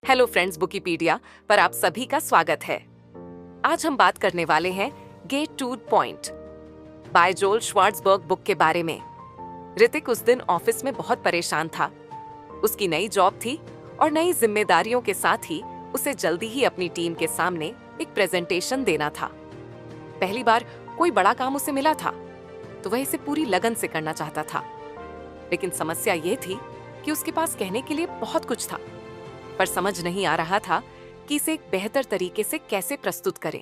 Hello friends, बुकीपीडिया पर आप सभी का स्वागत है। आज हम बात करने वाले हैं गेट टू पॉइंट बाय जोल श्वार्ट्जबर्ग बुक के बारे में। ऋतिक उस दिन ऑफिस में बहुत परेशान था। उसकी नई जॉब थी और नई जिम्मेदारियों के साथ ही उसे जल्दी ही अपनी टीम के सामने एक प्रेजेंटेशन देना था। पहली बार कोई बड़ा काम उसे मिला था तो वह इसे पूरी लगन से करना चाहता था। लेकिन समस्या ये थी कि उसके पास कहने के लिए बहुत कुछ था, पर समझ नहीं आ रहा था कि इसे एक बेहतर तरीके से कैसे प्रस्तुत करें।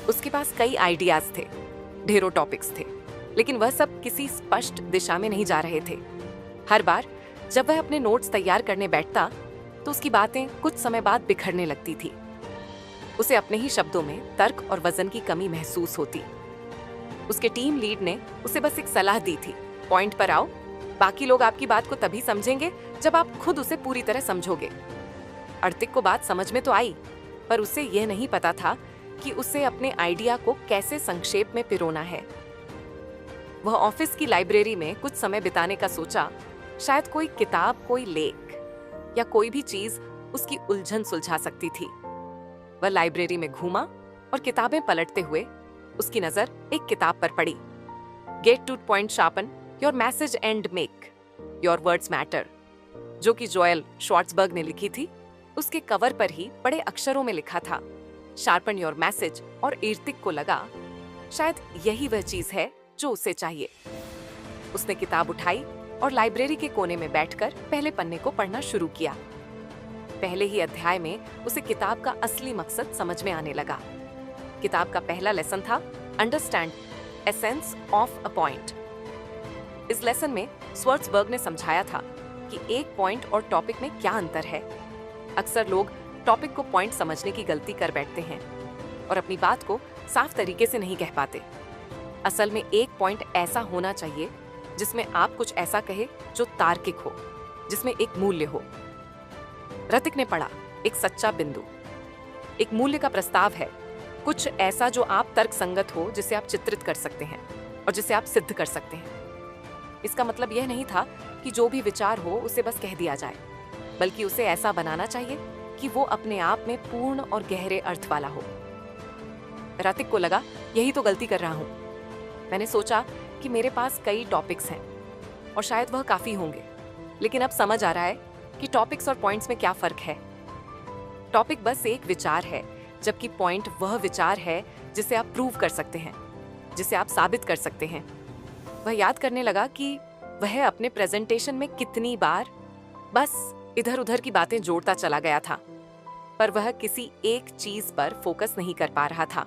उसके पास कई आइडियाज थे, ढेरों टॉपिक्स थे, लेकिन वह सब किसी स्पष्ट दिशा में नहीं जा रहे थे। हर बार जब वह अपने नोट्स तैयार करने बैठता तो उसकी बातें कुछ समय बाद बिखरने लगती थी। उसे अपने ही शब्दों में तर्क और वजन की कमी महसूस होती। उसके टीम लीड ने उसे बस एक सलाह दी थी, पॉइंट पर आओ, बाकी लोग आपकी बात को तभी समझेंगे जब आप खुद उसे पूरी तरह समझोगे। ऋतिक को बात समझ में तो आई, पर उसे यह नहीं पता था कि उसे अपने आइडिया को कैसे संक्षेप में पिरोना है। वह ऑफिस की लाइब्रेरी में कुछ समय बिताने का सोचा। शायद कोई किताब, कोई लेख या कोई भी चीज उसकी उलझन सुलझा सकती थी। वह लाइब्रेरी में घूमा और किताबें पलटते हुए उसकी नजर एक किताब पर पड़ी, gate two point sharpen your message and make your words matter, जो कि जोएल श्वार्ट्जबर्ग ने लिखी थी। उसके कवर पर ही बड़े अक्षरों में लिखा था, शार्पन योर मैसेज। और ऋतिक को लगा शायद यही वह चीज है जो उसे चाहिए। उसने किताब उठाई और लाइब्रेरी के कोने में बैठकर पहले पन्ने को पढ़ना शुरू किया। पहले ही अध्याय में उसे किताब का असली मकसद समझ में आने लगा। किताब का पहला लेसन था understand essence of a point. इस लेसन में श्वार्ट्जबर्ग ने समझाया था कि एक पॉइंट और टॉपिक में क्या अंतर है। अक्सर लोग टॉपिक को पॉइंट समझने की गलती कर बैठते हैं और अपनी बात को साफ तरीके से नहीं कह पाते। असल में एक पॉइंट ऐसा होना चाहिए जिसमें आप कुछ ऐसा कहे जो तार्किक हो, जिसमें एक मूल्य हो। ऋतिक ने पढ़ा, एक सच्चा बिंदु, एक मूल्य का प्रस्ताव है, कुछ ऐसा जो आप तर्कसंगत हो, जिसे आप चित्रित कर सकते हैं और जिसे आप सिद्ध कर सकते हैं। इसका मतलब यह नहीं था कि जो भी विचार हो उसे बस कह दिया जाए, बल्कि उसे ऐसा बनाना चाहिए कि वो अपने आप में पूर्ण और गहरे अर्थ वाला हो। ऋतिक को लगा यही तो गलती कर रहा हूं। मैंने सोचा कि मेरे पास कई टॉपिक्स हैं और शायद वह काफी होंगे, लेकिन अब समझ आ रहा है कि टॉपिक्स और पॉइंट्स में क्या फर्क है। टॉपिक बस एक विचार है, जबकि पॉइंट वह विचार है जिसे आप प्रूव कर सकते हैं, जिसे आप साबित कर सकते हैं। वह याद करने लगा कि वह अपने प्रेजेंटेशन में कितनी बार बस इधर उधर की बातें जोड़ता चला गया था, पर वह किसी एक चीज पर फोकस नहीं कर पा रहा था।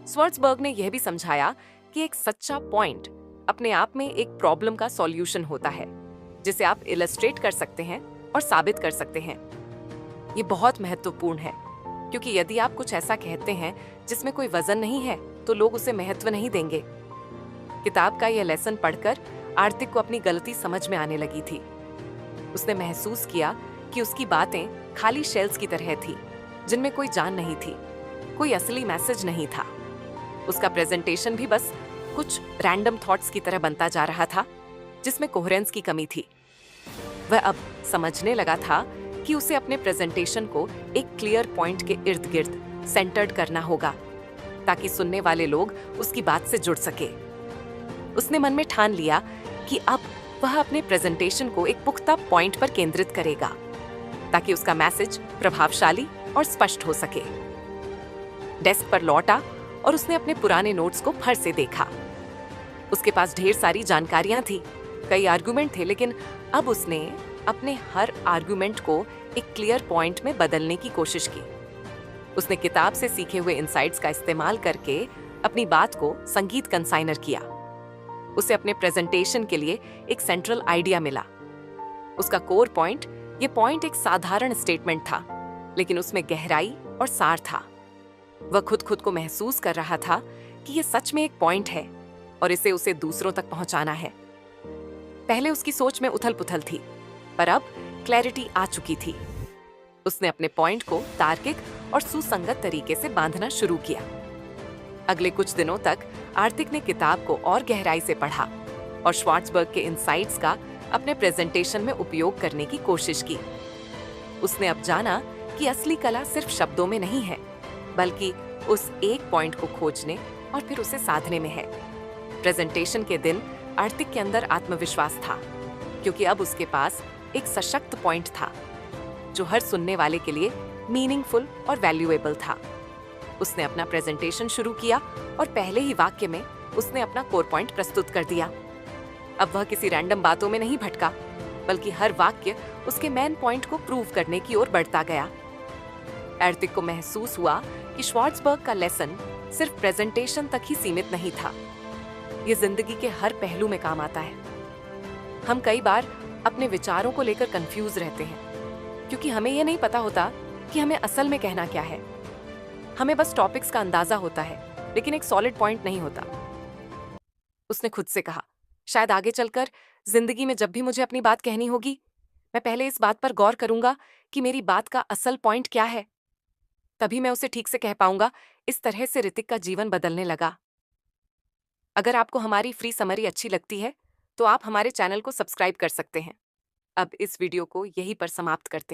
श्वार्ट्जबर्ग ने यह भी समझाया कि एक सच्चा पॉइंट अपने आप में एक प्रॉब्लम का सॉल्यूशन होता है, जिसे आप इलस्ट्रेट कर सकते हैं और साबित कर सकते हैं। ये बहुत महत्वपूर्ण है, क्योंकि यदि आप कुछ ऐसा कहते हैं जिसमें कोई वजन नहीं है तो लोग उसे महत्व नहीं देंगे। किताब का यह लेसन पढ़कर ऋतिक को अपनी गलती समझ में आने लगी थी। उसने महसूस किया कि उसकी बातें खाली शेल्स की तरह थी, जिनमें कोई जान नहीं थी, कोई असली मैसेज नहीं था। उसका प्रेजेंटेशन भी बस कुछ रैंडम थॉट्स की तरह बनता जा रहा था, जिसमें कोहेरेंस की कमी थी। वह अब समझने लगा था कि उसे अपने प्रेजेंटेशन को एक क्लियर पॉइंट के इर्द गिर्द सेंटर्ड करना होगा, ताकि सुनने वाले लोग उसकी बात से जुड़ सके। उसने मन में ठान लिया कि अब वह अपने प्रेजेंटेशन को एक पुख्ता पॉइंट पर केंद्रित करेगा, ताकि उसका मैसेज प्रभावशाली और स्पष्ट हो सके। डेस्क पर लौटा और उसने अपने पुराने नोट्स को फिर से देखा। उसके पास ढेर सारी जानकारियां थी, कई आर्गुमेंट थे, लेकिन अब उसने अपने हर आर्गुमेंट को एक क्लियर पॉइंट में बदलने की कोशिश की। उसने किताब से सीखे हुए इंसाइट्स का इस्तेमाल करके अपनी बात को संगीत कंसाइनर किया। उसे अपने प्रेजेंटेशन के लिए एक सेंट्रल आइडिया मिला। उसका कोर पॉइंट, ये पॉइंट एक साधारण स्टेटमेंट था, लेकिन उसमें गहराई और सार था। वह खुद को महसूस कर रहा था कि ये सच में एक पॉइंट है और इसे उसे दूसरों तक पहुंचाना है। पहले उसकी सोच में उथल पुथल थी, पर अब क्लैरिटी आ चुकी थी। उसने अपने पॉइंट को तार्किक और सुसंगत तरीके से बांधना शुरू किया। अगले कुछ दिनों तक ऋतिक ने किताब को और गहराई से पढ़ा और श्वार्ट्जबर्ग के इनसाइट्स का अपने प्रेजेंटेशन में उपयोग करने की कोशिश की। उसने अब जाना कि असली कला सिर्फ शब्दों में नहीं है, बल्कि उस एक पॉइंट को खोजने और फिर उसे साधने में है। प्रेजेंटेशन के दिन आर्थिक के अंदर आत्मविश्वास था, क्योंकि अब उसके पास एक सशक्त पॉइंट था जो हर सुनने वाले के लिए मीनिंगफुल और वैल्यूएबल था। उसने अपना प्रेजेंटेशन शुरू किया और पहले ही वाक्य में उसने अपना कोर पॉइंट प्रस्तुत कर दिया। अब वह किसी रैंडम बातों में नहीं भटका, बल्कि हर वाक्य उसके मेन पॉइंट को प्रूव करने की ओर बढ़ता गया। आर्थिक को महसूस हुआ कि श्वार्ट्जबर्ग का लेसन सिर्फ प्रेजेंटेशन तक ही सीमित नहीं था, ये जिंदगी के हर पहलू में काम आता है। हम कई बार अपने विचारों को लेकर कंफ्यूज रहते हैं, क्योंकि हमें यह नहीं पता होता कि हमें असल में कहना क्या है। हमें बस टॉपिक्स का अंदाजा होता है, लेकिन एक सॉलिड पॉइंट नहीं होता। उसने खुद से कहा, शायद आगे चलकर जिंदगी में जब भी मुझे अपनी बात कहनी होगी, मैं पहले इस बात पर गौर करूंगा कि मेरी बात का असल पॉइंट क्या है, तभी मैं उसे ठीक से कह पाऊंगा। इस तरह से ऋतिक का जीवन बदलने लगा। अगर आपको हमारी फ्री समरी अच्छी लगती है, तो आप हमारे चैनल को सब्सक्राइब कर सकते हैं। अब इस वीडियो को यहीं पर समाप्त करते हैं।